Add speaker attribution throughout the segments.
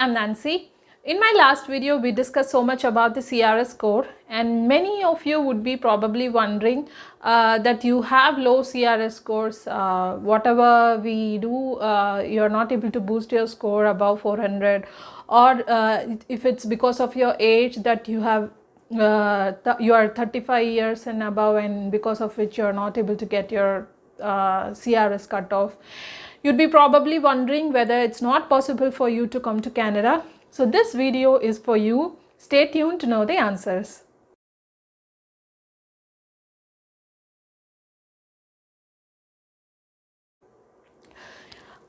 Speaker 1: I'm Nancy. In my last video, we discussed so much about the CRS score, and many of you would be probably wondering that you have low CRS scores. Whatever we do, you're not able to boost your score above 400, or if it's because of your age that you have you are 35 years and above, and because of which you're not able to get your CRS cutoff. You'd be probably wondering whether it's not possible for you to come to Canada. So this video is for you. Stay tuned to know the answers.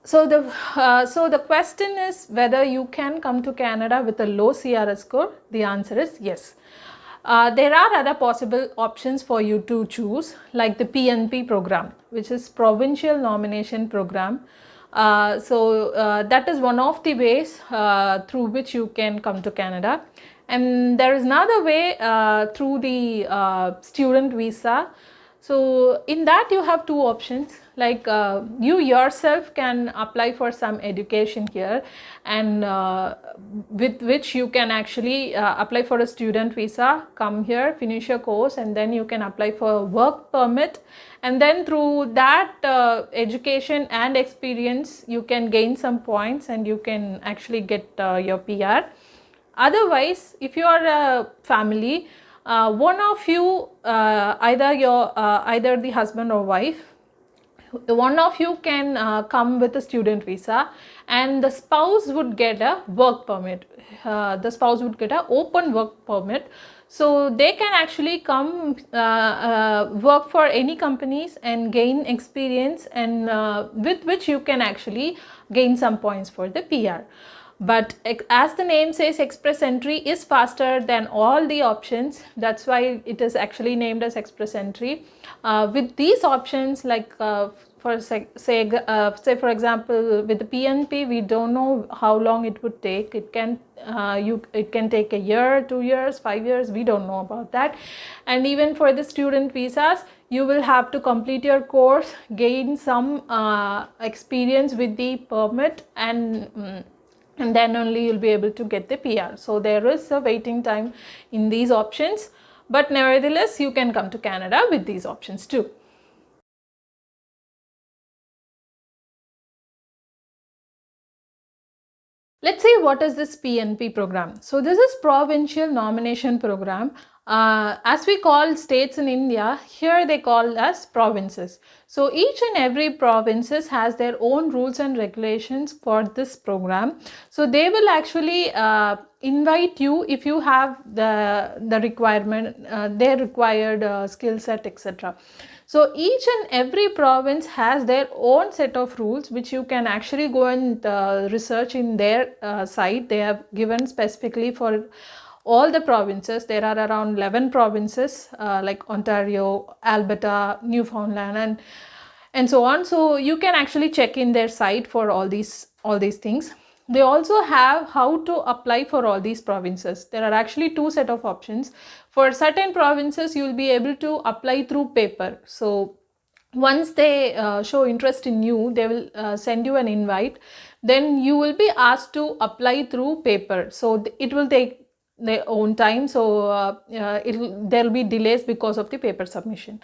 Speaker 1: So the question is whether you can come to Canada with a low CRS score. The answer is yes. There are other possible options for you to choose, like the PNP program, which is Provincial Nomination Program. That is one of the ways through which you can come to Canada. And there is another way through the student visa. So in that you have two options, like you yourself can apply for some education here, and with which you can actually apply for a student visa, come here, finish your course, and then you can apply for a work permit, and then through that education and experience you can gain some points and you can actually get your PR. Otherwise, if you are a family, one of you, either the husband or wife, one of you can come with a student visa, and the spouse would get a work permit. The spouse would get an open work permit, so they can actually come work for any companies and gain experience, and with which you can actually gain some points for the PR. But as the name says, express entry is faster than all the options. That's why it is actually named as express entry. With these options, like for for example, with the PNP, we don't know how long it would take. It can take a year, 2 years, 5 years. We don't know about that. And even for the student visas, you will have to complete your course, gain some experience with the permit, and then only you'll be able to get the PR. So there is a waiting time in these options, but nevertheless you can come to Canada with these options too. Let's see what is this PNP program. So this is Provincial Nomination Program. As we call states in India, here they call as provinces. So each and every provinces has their own rules and regulations for this program. So they will actually invite you if you have the requirement, their required skill set, etc. So each and every province has their own set of rules, which you can actually go and research in their site. They have given specifically for all the provinces. There are around 11 provinces like Ontario, Alberta, Newfoundland, and so on. So you can actually check in their site for all these things. They also have how to apply for all these provinces. There are actually two set of options. For certain provinces, you will be able to apply through paper. So once they show interest in you, they will send you an invite. Then you will be asked to apply through paper. So it will take their own time. So there will be delays because of the paper submission.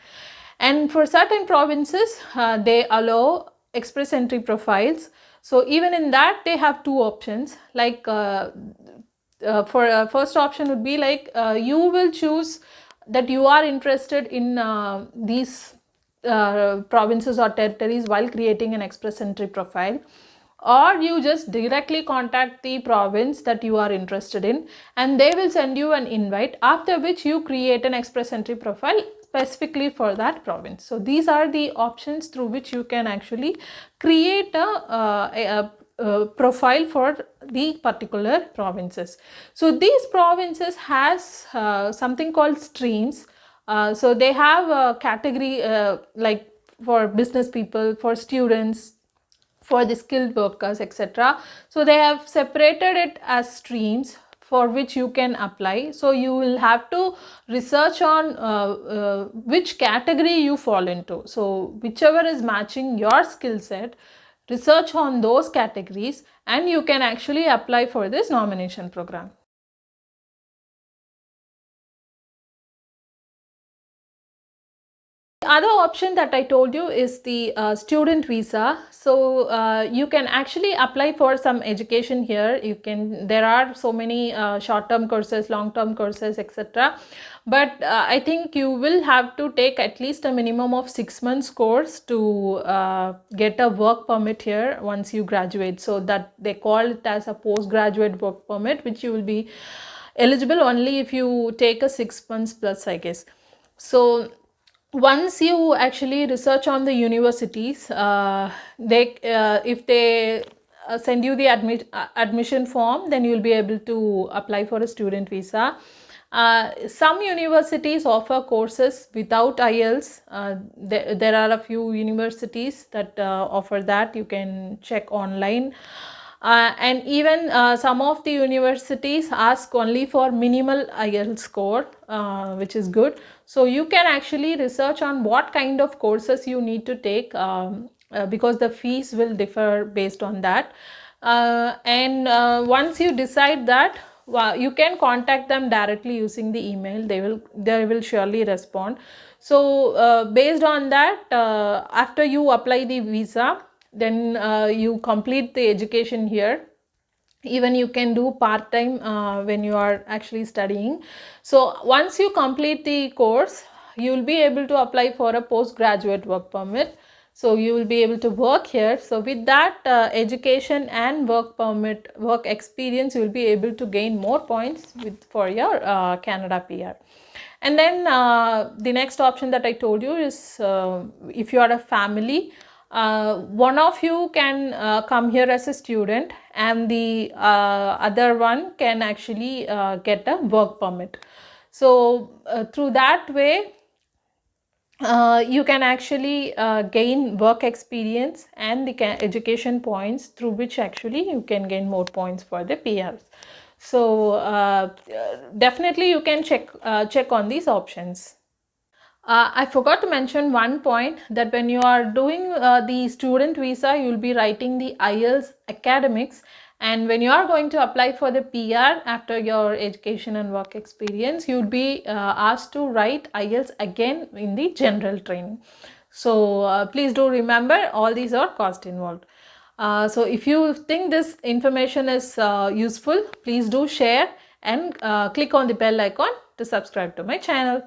Speaker 1: And for certain provinces, they allow express entry profiles. So even in that, they have two options. Like for first option would be like you will choose that you are interested in these provinces or territories while creating an express entry profile, or you just directly contact the province that you are interested in, and they will send you an invite, after which you create an express entry profile specifically for that province. So these are the options through which you can actually create a profile for the particular provinces. So these provinces has something called streams. So they have a category like for business people, for students, for the skilled workers, etc. So they have separated it as streams for which you can apply. So you will have to research on which category you fall into. So whichever is matching your skill set, research on those categories, and you can actually apply for this nomination program. The other option that I told you is the student visa. So you can actually apply for some education here. There are so many short-term courses, long-term courses, etc. But I think you will have to take at least a minimum of 6 months course to get a work permit here once you graduate. So that they call it as a postgraduate work permit, which you will be eligible only if you take a 6 months plus, I guess. So once you actually research on the universities, if they send you the admission form, then you'll be able to apply for a student visa. Some universities offer courses without IELTS. There are a few universities that offer that. You can check online. And even some of the universities ask only for minimal IELTS score, which is good. So you can actually research on what kind of courses you need to take, because the fees will differ based on that. And once you decide that, you can contact them directly using the email. They will surely respond. So based on that, after you apply the visa, then you complete the education here. Even you can do part-time when you are actually studying. So once you complete the course, you will be able to apply for a postgraduate work permit. So you will be able to work here. So with that education and work permit, work experience, you will be able to gain more points for your Canada PR. And then the next option that I told you is if you are a family, one of you can come here as a student, and the other one can actually get a work permit. So through that way, you can actually gain work experience and the education points, through which actually you can gain more points for the PRs. So definitely you can check on these options. I forgot to mention one point, that when you are doing the student visa, you will be writing the IELTS academics, and when you are going to apply for the PR after your education and work experience, you will be asked to write IELTS again in the general training. So please do remember, all these are cost involved. So if you think this information is useful, please do share and click on the bell icon to subscribe to my channel.